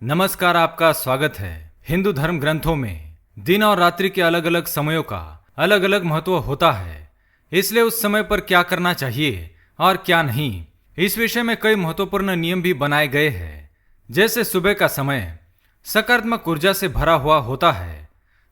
नमस्कार, आपका स्वागत है। हिंदू धर्म ग्रंथों में दिन और रात्रि के अलग अलग समयों का अलग अलग महत्व होता है, इसलिए उस समय पर क्या करना चाहिए और क्या नहीं, इस विषय में कई महत्वपूर्ण नियम भी बनाए गए हैं। जैसे सुबह का समय सकारात्मक ऊर्जा से भरा हुआ होता है,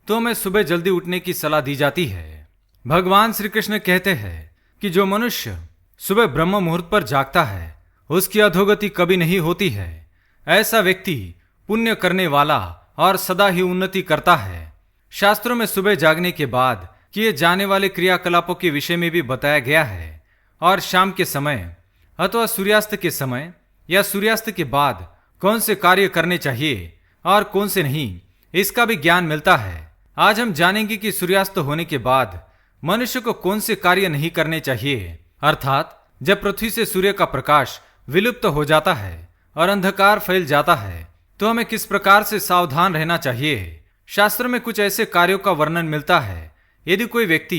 तो हमें सुबह जल्दी उठने की सलाह दी जाती है। भगवान श्री कृष्ण कहते हैं कि जो मनुष्य सुबह ब्रह्म मुहूर्त पर जागता है उसकी अधोगति कभी नहीं होती है। ऐसा व्यक्ति पुण्य करने वाला और सदा ही उन्नति करता है। शास्त्रों में सुबह जागने के बाद किए जाने वाले क्रियाकलापों के विषय में भी बताया गया है, और शाम के समय अथवा सूर्यास्त के समय या सूर्यास्त के बाद कौन से कार्य करने चाहिए और कौन से नहीं, इसका भी ज्ञान मिलता है। आज हम जानेंगे कि सूर्यास्त होने के बाद मनुष्य को कौन से कार्य नहीं करने चाहिए, अर्थात जब पृथ्वी से सूर्य का प्रकाश विलुप्त हो जाता है और अंधकार फैल जाता है तो हमें किस प्रकार से सावधान रहना चाहिए। शास्त्र में कुछ ऐसे कार्यों का वर्णन मिलता है। यदि कोई व्यक्ति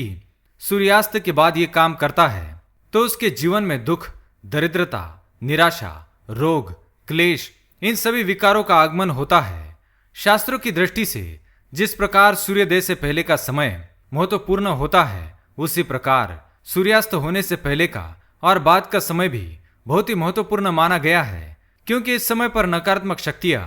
सूर्यास्त के बाद ये काम करता है तो उसके जीवन में दुख, दरिद्रता, निराशा, रोग, क्लेश, इन सभी विकारों का आगमन होता है। शास्त्रों की दृष्टि से जिस प्रकार सूर्योदय से पहले का समय महत्वपूर्ण होता है, उसी प्रकार सूर्यास्त होने से पहले का और बाद का समय भी बहुत ही महत्वपूर्ण माना गया है, क्योंकि इस समय पर नकारात्मक शक्तियां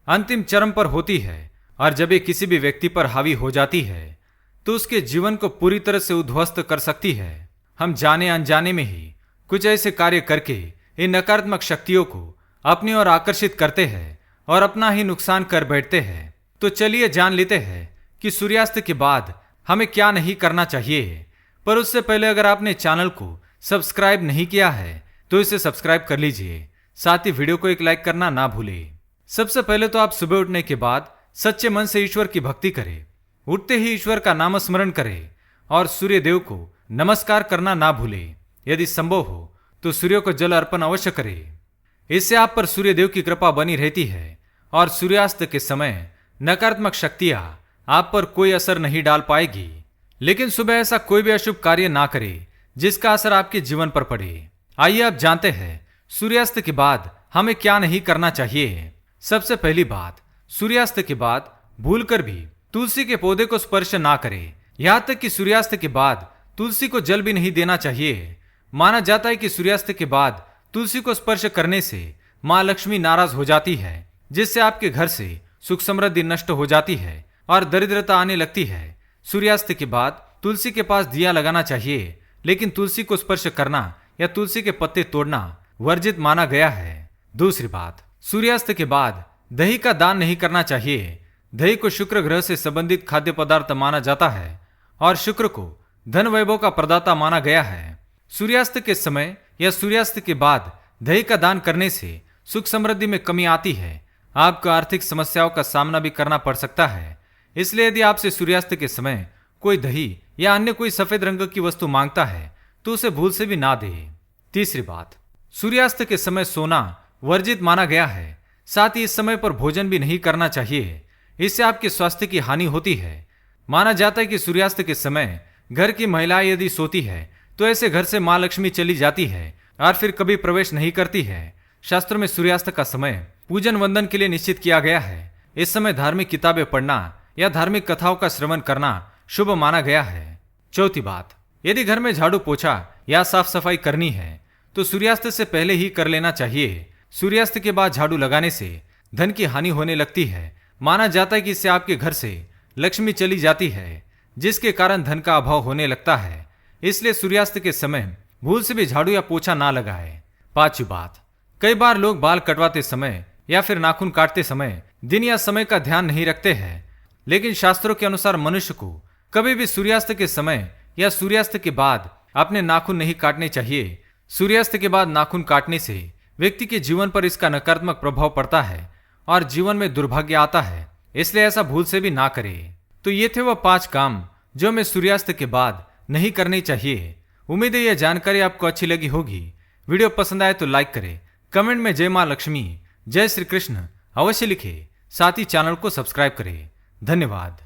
अंतिम चरम पर होती है, और जब ये किसी भी व्यक्ति पर हावी हो जाती है तो उसके जीवन को पूरी तरह से उद्ध्वस्त कर सकती है। हम जाने अनजाने में ही कुछ ऐसे कार्य करके इन नकारात्मक शक्तियों को अपनी ओर आकर्षित करते हैं और अपना ही नुकसान कर बैठते हैं। तो चलिए जान लेते हैं कि सूर्यास्त के बाद हमें क्या नहीं करना चाहिए। पर उससे पहले अगर आपने चैनल को सब्सक्राइब नहीं किया है तो इसे सब्सक्राइब कर लीजिए, साथ ही वीडियो को एक लाइक करना ना भूलें। सबसे पहले तो आप सुबह उठने के बाद सच्चे मन से ईश्वर की भक्ति करें। उठते ही ईश्वर का नाम स्मरण करें और सूर्य देव को नमस्कार करना ना भूलें। यदि संभव हो तो सूर्य को जल अर्पण अवश्य करें। इससे आप पर सूर्य देव की कृपा बनी रहती है और सूर्यास्त के समय नकारात्मक शक्तियां आप पर कोई असर नहीं डाल पाएगी। लेकिन सुबह ऐसा कोई भी अशुभ कार्य ना करें जिसका असर आपके जीवन पर पड़े। आइए अब जानते हैं सूर्यास्त के बाद हमें क्या नहीं करना चाहिए। सबसे पहली बात, सूर्यास्त के बाद भूलकर भी तुलसी के पौधे को स्पर्श ना करें। यहां तक कि सूर्यास्त के बाद तुलसी को जल भी नहीं देना चाहिए। माना जाता है कि सूर्यास्त के बाद तुलसी को स्पर्श करने से मां लक्ष्मी नाराज हो जाती है, जिससे आपके घर से सुख समृद्धि नष्ट हो जाती है और दरिद्रता आने लगती है। सूर्यास्त के बाद तुलसी के पास दिया लगाना चाहिए, लेकिन तुलसी को स्पर्श करना या तुलसी के पत्ते तोड़ना वर्जित माना गया है। दूसरी बात, सूर्यास्त के बाद दही का दान नहीं करना चाहिए। दही को शुक्र ग्रह से संबंधित खाद्य पदार्थ माना जाता है और शुक्र को धन वैभव का प्रदाता माना गया है। सूर्यास्त के समय या सूर्यास्त के बाद दही का दान करने से सुख समृद्धि में कमी आती है। आपको आर्थिक समस्याओं का सामना भी करना पड़ सकता है। इसलिए यदि आपसे सूर्यास्त के समय कोई दही या अन्य कोई सफेद रंग की वस्तु मांगता है तो उसे भूल से भी ना दे। तीसरी बात, सूर्यास्त के समय सोना वर्जित माना गया है। साथ ही इस समय पर भोजन भी नहीं करना चाहिए, इससे आपके स्वास्थ्य की हानि होती है। माना जाता है कि सूर्यास्त के समय घर की महिलाएं यदि सोती है तो ऐसे घर से मां लक्ष्मी चली जाती है और फिर कभी प्रवेश नहीं करती है। शास्त्रों में सूर्यास्त का समय पूजन वंदन के लिए निश्चित किया गया है। इस समय धार्मिक किताबें पढ़ना या धार्मिक कथाओं का श्रवण करना शुभ माना गया है। चौथी बात, यदि घर में झाड़ू पोछा या साफ सफाई करनी है तो सूर्यास्त से पहले ही कर लेना चाहिए। सूर्यास्त के बाद झाड़ू लगाने से धन की हानि होने लगती है। माना जाता है कि इससे आपके घर से लक्ष्मी चली जाती है, जिसके कारण धन का अभाव होने लगता है। इसलिए सूर्यास्त के समय भूल से भी झाड़ू या पोछा ना लगाए। पांचवी बात, कई बार लोग बाल कटवाते समय या फिर नाखून काटते समय दिन या समय का ध्यान नहीं रखते हैं, लेकिन शास्त्रों के अनुसार मनुष्य को कभी भी सूर्यास्त के समय या सूर्यास्त के बाद अपने नाखून नहीं काटने चाहिए। सूर्यास्त के बाद नाखून काटने से व्यक्ति के जीवन पर इसका नकारात्मक प्रभाव पड़ता है और जीवन में दुर्भाग्य आता है। इसलिए ऐसा भूल से भी ना करें। तो ये थे वह 5 काम जो हमें सूर्यास्त के बाद नहीं करने चाहिए। उम्मीद है यह जानकारी आपको अच्छी लगी होगी। वीडियो पसंद आए तो लाइक करें, कमेंट में जय मां लक्ष्मी, जय श्री कृष्ण अवश्य लिखें। साथ ही चैनल को सब्सक्राइब करें। धन्यवाद।